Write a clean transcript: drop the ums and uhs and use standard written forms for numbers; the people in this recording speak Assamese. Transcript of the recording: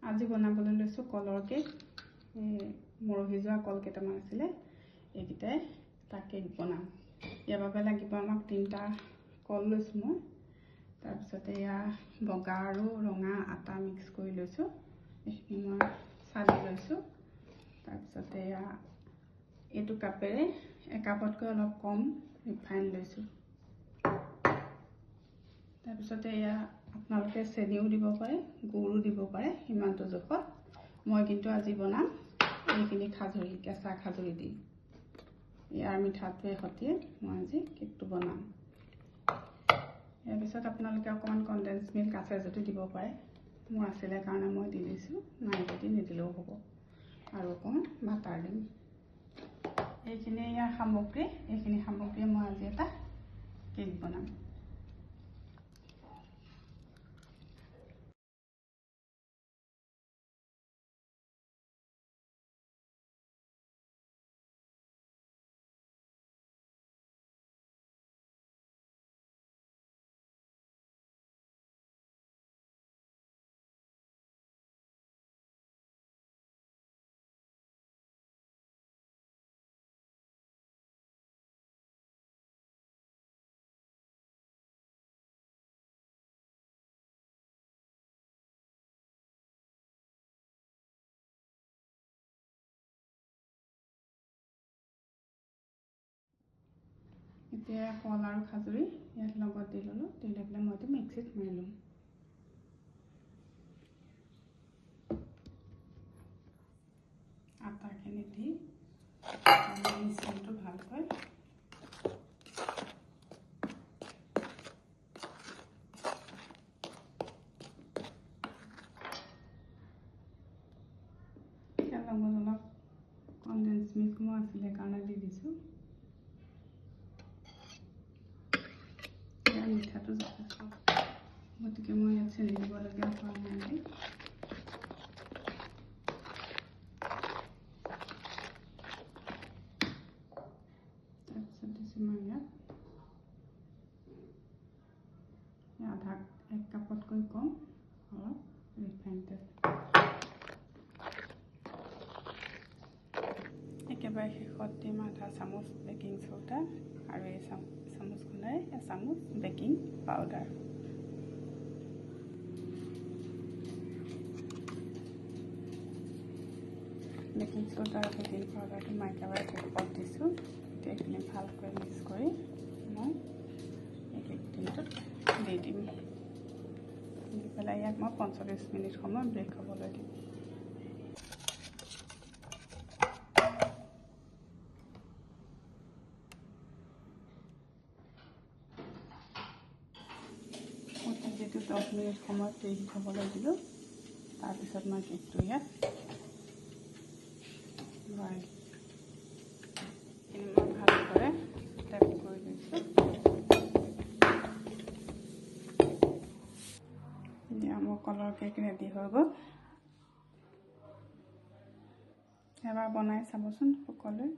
আজি বনাবলৈ লৈছোঁ কলৰ কেক। মৰহি যোৱা কল কেইটামান আছিলে, এইকেইটাই তাক কেক বনাম। ইয়াৰ বাবে লাগিব আমাক 3টা কল লৈছোঁ মই। তাৰপিছতে এয়া বগা আৰু ৰঙা আটা মিক্স কৰি লৈছোঁ, এইখিনি মই চালি লৈছোঁ। তাৰপিছতে এয়া এইটো কাপেৰে একাপতকৈ অলপ কম ৰিফাইন লৈছোঁ। তাৰপিছতে এয়া আপোনালোকে চেনিও দিব পাৰে, গুড়ো দিব পাৰে সিমানটো জোখত। মই কিন্তু আজি বনাম এইখিনি খাজুৰি, কেঁচা খাজুৰি দি। ইয়াৰ মিঠাটোৱে সৈতে মই আজি কেকটো বনাম। ইয়াৰ পিছত আপোনালোকে অকণমান কনডেন্স মিল্ক আছে যদি দিব পাৰে। মোৰ আছিলে কাৰণে মই দি দিছোঁ, নাই যদি নিদিলেও হ'ব। আৰু অকণমান বাটাৰ দিম। এইখিনি ইয়াৰ সামগ্ৰী, এইখিনি সামগ্ৰীয়ে মই আজি এটা কেক বনাম। এতিয়া কল আৰু খাজুৰি ইয়াত লগত দি ল'লোঁ, দি লৈ পেলাই মই এতিয়া মিক্সিত মাৰি ল'ম। আটাখিনি দি মিশ্ৰণটো ভালকৈ ইয়াৰ লগত অলপ কনডেন্স মিল্ক মই আছিলে কাৰণে দি দিছোঁ। ইয়াৰ মিঠাটো যথেষ্ট, গতিকে মই ইয়াত চেনি দিবলগীয়া হোৱা নাই। তাৰপিছত দিছোঁ মই ইয়াত আধা 1 কাপতকৈ কম অলপ ৰিফাইন তেল। একেবাৰে শেষত দিম আধা চামুচ বেকিং চ'ডা আৰু এই চামুচখনেৰে এচামুচ বেকিং পাউডাৰ। বেকিং চ'ডা আৰু বেকিং পাউডাৰটো মই একেবাৰে শেষত দিছোঁ। এতিয়া এইখিনি ভালকৈ মিক্স কৰি মই এই কেক টিনটোত দি দিম। দি পেলাই ইয়াক মই 45 মিনিট সময় বেক হ'বলৈ দিম। যিটো 10 মিনিট সময় বেক হ'বলৈ দিলোঁ, তাৰপিছত মই কেকটো ইয়াত ভৰাই ভালদৰে টেপ কৰি লৈছোঁ। এতিয়া মোৰ কলৰ কেক ৰেডি হৈ গ'ল। এবাৰ বনাই চাবচোন সকলোৱে।